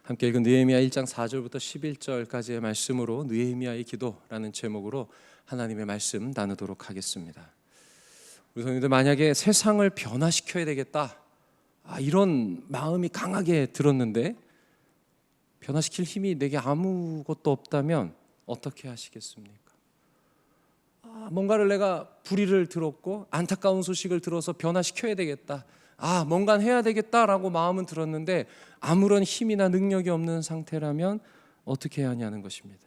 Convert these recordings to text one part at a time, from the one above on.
함께 읽은 느헤미야 1장 4절부터 11절까지의 말씀으로 느헤미야의 기도라는 제목으로 하나님의 말씀 나누도록 하겠습니다. 우리 성도님들, 만약에 세상을 변화시켜야 되겠다, 이런 마음이 강하게 들었는데 변화시킬 힘이 내게 아무것도 없다면 어떻게 하시겠습니까? 뭔가를 내가 불의를 들었고 안타까운 소식을 들어서 변화시켜야 되겠다, 뭔가 해야 되겠다라고 마음은 들었는데 아무런 힘이나 능력이 없는 상태라면 어떻게 해야 하냐는 것입니다.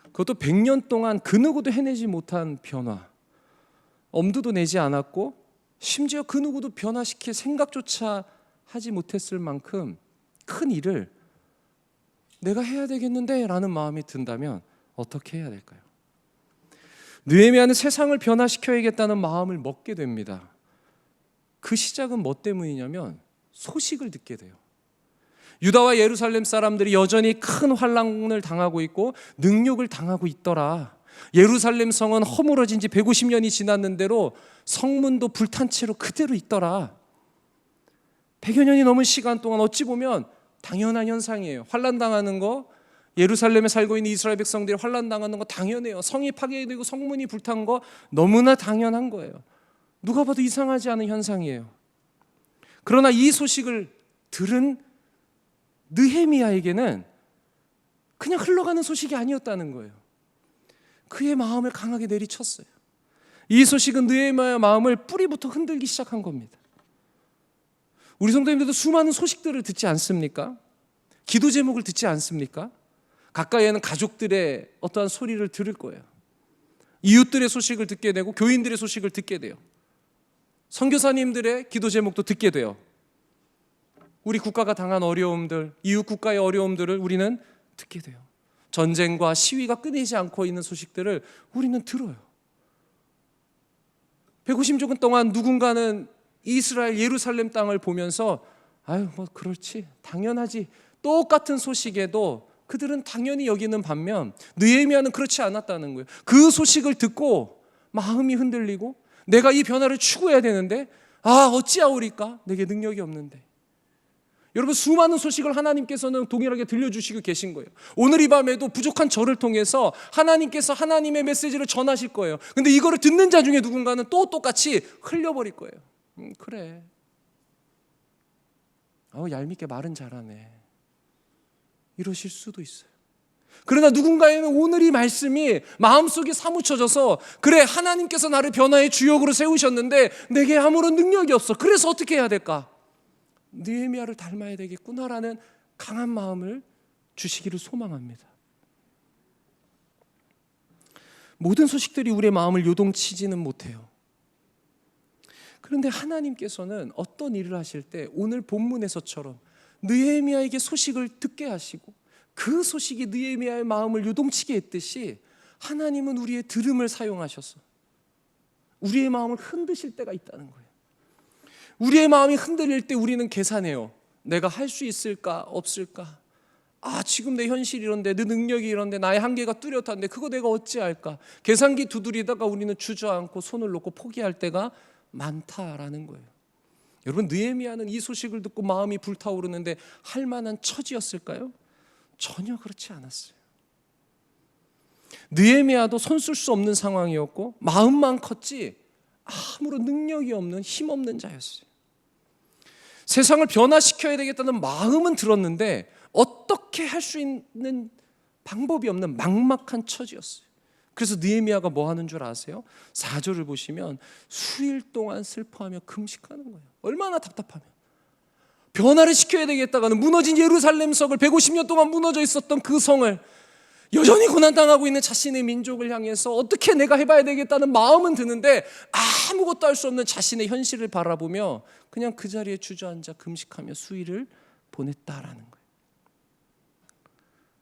그것도 100년 동안 그 누구도 해내지 못한 변화, 엄두도 내지 않았고 심지어 그 누구도 변화시킬 생각조차 하지 못했을 만큼 큰 일을 내가 해야 되겠는데 라는 마음이 든다면 어떻게 해야 될까요? 느헤미야는 세상을 변화시켜야겠다는 마음을 먹게 됩니다. 그 시작은 뭐 때문이냐면 소식을 듣게 돼요. 유다와 예루살렘 사람들이 여전히 큰 환난을 당하고 있고 능욕을 당하고 있더라. 예루살렘 성은 허물어진 지 150년이 지났는데로 성문도 불탄 채로 그대로 있더라. 100여 년이 넘은 시간 동안 어찌 보면 당연한 현상이에요. 환난당하는 거, 예루살렘에 살고 있는 이스라엘 백성들이 환난당하는 거 당연해요. 성이 파괴되고 성문이 불탄 거 너무나 당연한 거예요. 누가 봐도 이상하지 않은 현상이에요. 그러나 이 소식을 들은 느헤미야에게는 그냥 흘러가는 소식이 아니었다는 거예요. 그의 마음을 강하게 내리쳤어요. 이 소식은 느헤미야의 마음을 뿌리부터 흔들기 시작한 겁니다. 우리 성도님들도 수많은 소식들을 듣지 않습니까? 기도 제목을 듣지 않습니까? 가까이에는 가족들의 어떠한 소리를 들을 거예요. 이웃들의 소식을 듣게 되고 교인들의 소식을 듣게 돼요. 선교사님들의 기도 제목도 듣게 돼요. 우리 국가가 당한 어려움들, 이웃 국가의 어려움들을 우리는 듣게 돼요. 전쟁과 시위가 끊이지 않고 있는 소식들을 우리는 들어요. 150년 동안 누군가는 이스라엘 예루살렘 땅을 보면서 그렇지, 당연하지, 똑같은 소식에도 그들은 당연히 여기는 반면 느헤미야는 그렇지 않았다는 거예요. 그 소식을 듣고 마음이 흔들리고 내가 이 변화를 추구해야 되는데 어찌하오리까, 내게 능력이 없는데. 여러분, 수많은 소식을 하나님께서는 동일하게 들려주시고 계신 거예요. 오늘 이 밤에도 부족한 저를 통해서 하나님께서 하나님의 메시지를 전하실 거예요. 근데 이거를 듣는 자 중에 누군가는 또 똑같이 흘려버릴 거예요. 그래, 얄밉게 말은 잘하네, 이러실 수도 있어요. 그러나 누군가에는 오늘 이 말씀이 마음속에 사무쳐져서 그래, 하나님께서 나를 변화의 주역으로 세우셨는데 내게 아무런 능력이 없어. 그래서 어떻게 해야 될까? 느헤미야를 닮아야 되겠구나라는 강한 마음을 주시기를 소망합니다. 모든 소식들이 우리의 마음을 요동치지는 못해요. 그런데 하나님께서는 어떤 일을 하실 때 오늘 본문에서처럼 느헤미야에게 소식을 듣게 하시고 그 소식이 느헤미야의 마음을 요동치게 했듯이 하나님은 우리의 들음을 사용하셔서 우리의 마음을 흔드실 때가 있다는 거예요. 우리의 마음이 흔들릴 때 우리는 계산해요. 내가 할 수 있을까 없을까? 지금 내 현실이 이런데, 내 능력이 이런데, 나의 한계가 뚜렷한데 그거 내가 어찌할까? 계산기 두드리다가 우리는 주저앉고 손을 놓고 포기할 때가 많다라는 거예요. 여러분, 느헤미야는 이 소식을 듣고 마음이 불타오르는데 할 만한 처지였을까요? 전혀 그렇지 않았어요. 느헤미야도 손쓸 수 없는 상황이었고 마음만 컸지 아무런 능력이 없는, 힘없는 자였어요. 세상을 변화시켜야 되겠다는 마음은 들었는데 어떻게 할 수 있는 방법이 없는 막막한 처지였어요. 그래서 느헤미야가 뭐 하는 줄 아세요? 4절을 보시면 수일 동안 슬퍼하며 금식하는 거예요. 얼마나 답답하면. 변화를 시켜야 되겠다가는 무너진 예루살렘 성을, 150년 동안 무너져 있었던 그 성을, 여전히 고난당하고 있는 자신의 민족을 향해서 어떻게 내가 해봐야 되겠다는 마음은 드는데 아무것도 할 수 없는 자신의 현실을 바라보며 그냥 그 자리에 주저앉아 금식하며 수일을 보냈다라는 거예요.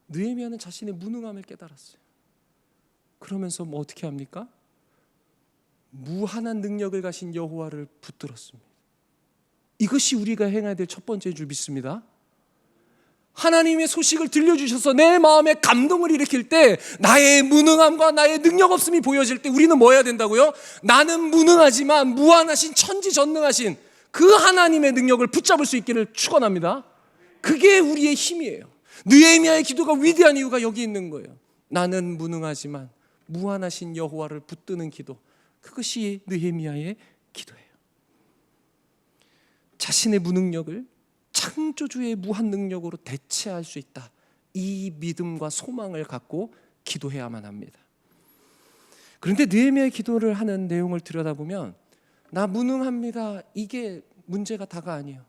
느헤미야는 자신의 무능함을 깨달았어요. 그러면서 어떻게 합니까? 무한한 능력을 가신 여호와를 붙들었습니다. 이것이 우리가 행해야 될 첫 번째인 줄 믿습니다. 하나님의 소식을 들려주셔서 내 마음에 감동을 일으킬 때 나의 무능함과 나의 능력 없음이 보여질 때 우리는 뭐 해야 된다고요? 나는 무능하지만 무한하신 천지전능하신 그 하나님의 능력을 붙잡을 수 있기를 축원합니다. 그게 우리의 힘이에요. 느헤미야의 기도가 위대한 이유가 여기 있는 거예요. 나는 무능하지만 무한하신 여호와를 붙드는 기도, 그것이 느헤미야의 기도예요. 자신의 무능력을 창조주의 무한 능력으로 대체할 수 있다, 이 믿음과 소망을 갖고 기도해야만 합니다. 그런데 느헤미야의 기도를 하는 내용을 들여다보면 나 무능합니다, 이게 문제가 다가 아니에요.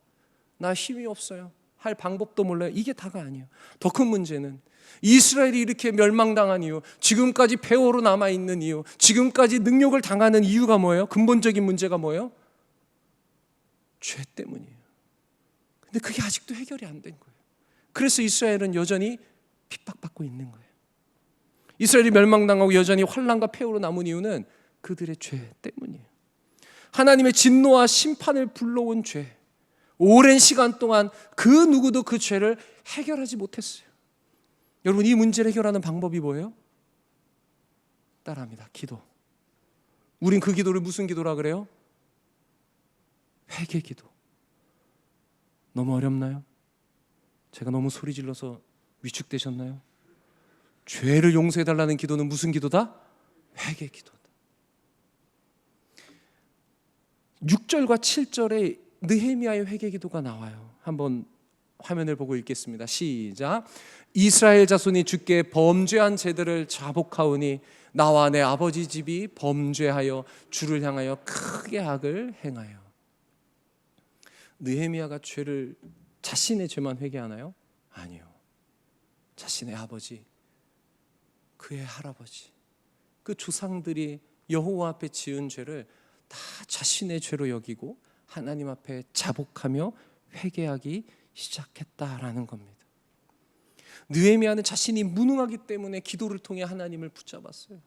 나 힘이 없어요, 할 방법도 몰라요, 이게 다가 아니에요. 더 큰 문제는 이스라엘이 이렇게 멸망당한 이유, 지금까지 폐허로 남아있는 이유, 지금까지 능욕을 당하는 이유가 뭐예요? 근본적인 문제가 뭐예요? 죄 때문이에요. 근데 그게 아직도 해결이 안 된 거예요. 그래서 이스라엘은 여전히 핍박받고 있는 거예요. 이스라엘이 멸망당하고 여전히 환난과 폐허로 남은 이유는 그들의 죄 때문이에요. 하나님의 진노와 심판을 불러온 죄, 오랜 시간 동안 그 누구도 그 죄를 해결하지 못했어요. 여러분, 이 문제를 해결하는 방법이 뭐예요? 따라합니다. 기도. 우린 그 기도를 무슨 기도라 그래요? 회개 기도. 너무 어렵나요? 제가 너무 소리 질러서 위축되셨나요? 죄를 용서해달라는 기도는 무슨 기도다? 회개 기도다. 6절과 7절에 느헤미야의 회개 기도가 나와요. 한번 화면을 보고 읽겠습니다. 시작. 이스라엘 자손이 주께 범죄한 죄들을 자복하오니 나와 내 아버지 집이 범죄하여 주를 향하여 크게 악을 행하여. 느헤미야가 죄를, 자신의 죄만 회개하나요? 아니요. 자신의 아버지, 그의 할아버지, 그 조상들이 여호와 앞에 지은 죄를 다 자신의 죄로 여기고 하나님 앞에 자복하며 회개하기 시작했다라는 겁니다. 느헤미야는 자신이 무능하기 때문에 기도를 통해 하나님을 붙잡았어요.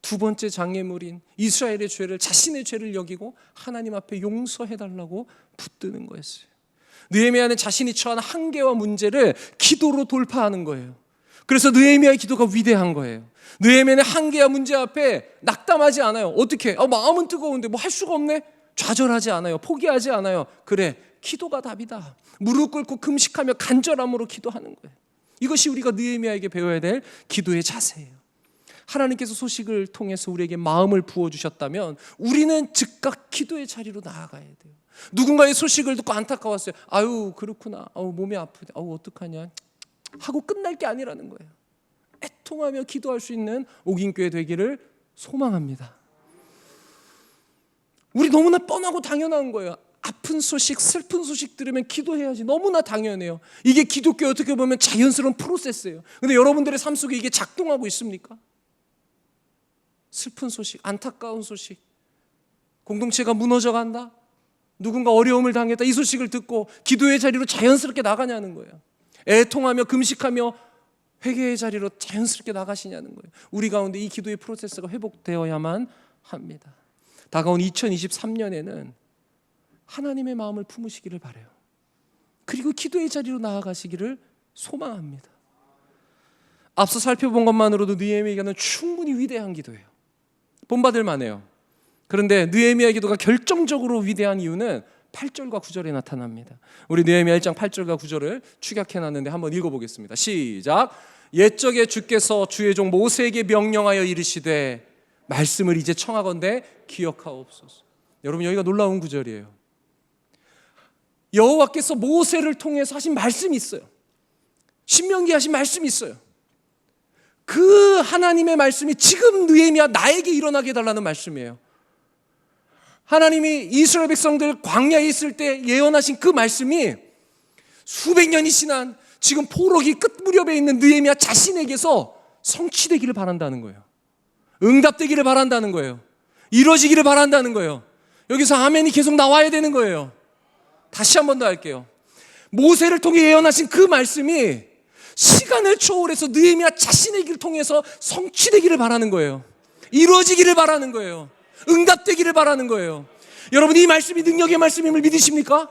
두 번째 장애물인 이스라엘의 죄를, 자신의 죄를 여기고 하나님 앞에 용서해달라고 붙드는 거였어요. 느헤미야는 자신이 처한 한계와 문제를 기도로 돌파하는 거예요. 그래서 느헤미야의 기도가 위대한 거예요. 느헤미야는 한계와 문제 앞에 낙담하지 않아요. 어떻게? 마음은 뜨거운데 뭐 할 수가 없네? 좌절하지 않아요. 포기하지 않아요. 그래, 기도가 답이다. 무릎 꿇고 금식하며 간절함으로 기도하는 거예요. 이것이 우리가 느헤미야에게 배워야 될 기도의 자세예요. 하나님께서 소식을 통해서 우리에게 마음을 부어주셨다면 우리는 즉각 기도의 자리로 나아가야 돼요. 누군가의 소식을 듣고 안타까웠어요. 아유 그렇구나, 몸이 아프대, 어떡하냐 하고 끝날 게 아니라는 거예요. 애통하며 기도할 수 있는 옥인교회 되기를 소망합니다. 우리 너무나 뻔하고 당연한 거예요. 아픈 소식, 슬픈 소식 들으면 기도해야지, 너무나 당연해요. 이게 기독교의 어떻게 보면 자연스러운 프로세스예요. 근데 여러분들의 삶 속에 이게 작동하고 있습니까? 슬픈 소식, 안타까운 소식, 공동체가 무너져간다, 누군가 어려움을 당했다, 이 소식을 듣고 기도의 자리로 자연스럽게 나가냐는 거예요. 애통하며 금식하며 회개의 자리로 자연스럽게 나가시냐는 거예요. 우리 가운데 이 기도의 프로세스가 회복되어야만 합니다. 다가온 2023년에는 하나님의 마음을 품으시기를 바라요. 그리고 기도의 자리로 나아가시기를 소망합니다. 앞서 살펴본 것만으로도 느헤미야의 기도는 충분히 위대한 기도예요. 본받을 만해요. 그런데 느헤미야의 기도가 결정적으로 위대한 이유는 8절과 9절에 나타납니다. 우리 느헤미야 1장 8절과 9절을 축약해놨는데 한번 읽어보겠습니다. 시작. 옛적에 주께서 주의 종 모세에게 명령하여 이르시되 말씀을 이제 청하건대 기억하옵소서. 여러분, 여기가 놀라운 구절이에요. 여호와께서 모세를 통해서 하신 말씀이 있어요. 신명기 하신 말씀이 있어요. 그 하나님의 말씀이 지금 느헤미야 나에게 일어나게 해달라는 말씀이에요. 하나님이 이스라엘 백성들 광야에 있을 때 예언하신 그 말씀이 수백 년이 지난 지금 포로기 끝 무렵에 있는 느헤미야 자신에게서 성취되기를 바란다는 거예요. 응답되기를 바란다는 거예요. 이루어지기를 바란다는 거예요. 여기서 아멘이 계속 나와야 되는 거예요. 다시 한 번 더 할게요. 모세를 통해 예언하신 그 말씀이 시간을 초월해서 느헤미야 자신의 길을 통해서 성취되기를 바라는 거예요. 이루어지기를 바라는 거예요. 응답되기를 바라는 거예요. 여러분, 이 말씀이 능력의 말씀임을 믿으십니까?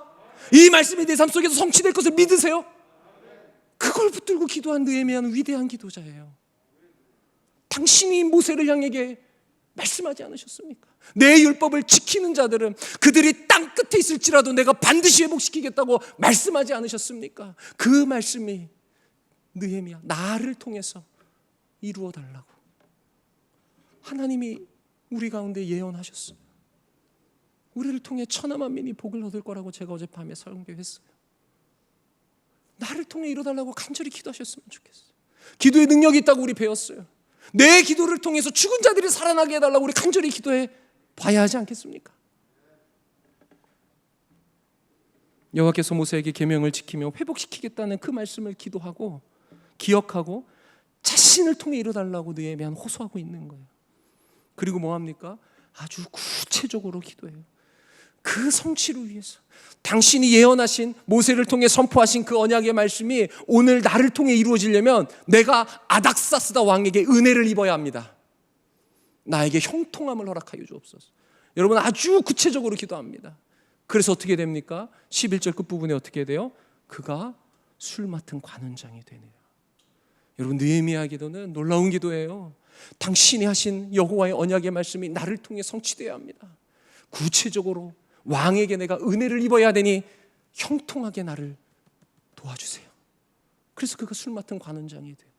이 말씀이 내 삶 속에서 성취될 것을 믿으세요? 그걸 붙들고 기도한 느헤미야는 위대한 기도자예요. 당신이 모세를 향해 말씀하지 않으셨습니까? 내 율법을 지키는 자들은 그들이 땅 끝에 있을지라도 내가 반드시 회복시키겠다고 말씀하지 않으셨습니까? 그 말씀이 느헤미야, 나를 통해서 이루어 달라고 하나님이 우리 가운데 예언하셨어요. 우리를 통해 천하 만민이 복을 얻을 거라고 제가 어젯밤에 설교했어요. 나를 통해 이루어달라고 간절히 기도하셨으면 좋겠어요. 기도의 능력이 있다고 우리 배웠어요. 내 기도를 통해서 죽은 자들이 살아나게 해달라고 우리 간절히 기도해 봐야 하지 않겠습니까? 여호와께서 모세에게 계명을 지키며 회복시키겠다는 그 말씀을 기도하고 기억하고 자신을 통해 이루어달라고 느헤미야는 호소하고 있는 거예요. 그리고 뭐합니까? 아주 구체적으로 기도해요. 그 성취를 위해서 당신이 예언하신 모세를 통해 선포하신 그 언약의 말씀이 오늘 나를 통해 이루어지려면 내가 아닥사스다 왕에게 은혜를 입어야 합니다. 나에게 형통함을 허락하여 주옵소서. 여러분 아주 구체적으로 기도합니다. 그래서 어떻게 됩니까? 11절 끝부분에 어떻게 돼요? 그가 술 맡은 관원장이 되네요. 여러분 느헤미야 기도는 놀라운 기도예요. 당신이 하신 여호와의 언약의 말씀이 나를 통해 성취되어야 합니다. 구체적으로 왕에게 내가 은혜를 입어야 되니 형통하게 나를 도와주세요. 그래서 그가 술 맡은 관원장이 돼요.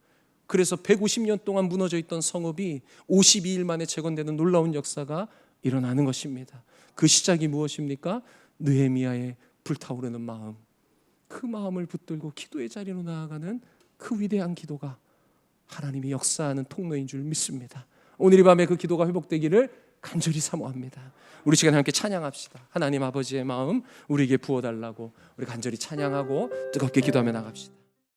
그래서 150년 동안 무너져 있던 성읍이 52일 만에 재건되는 놀라운 역사가 일어나는 것입니다. 그 시작이 무엇입니까? 느헤미야의 불타오르는 마음, 그 마음을 붙들고 기도의 자리로 나아가는 그 위대한 기도가 하나님이 역사하는 통로인 줄 믿습니다. 오늘 이 밤에 그 기도가 회복되기를 간절히 사모합니다. 우리 시간 함께 찬양합시다. 하나님 아버지의 마음 우리에게 부어달라고 우리 간절히 찬양하고 뜨겁게 기도하며 나갑시다.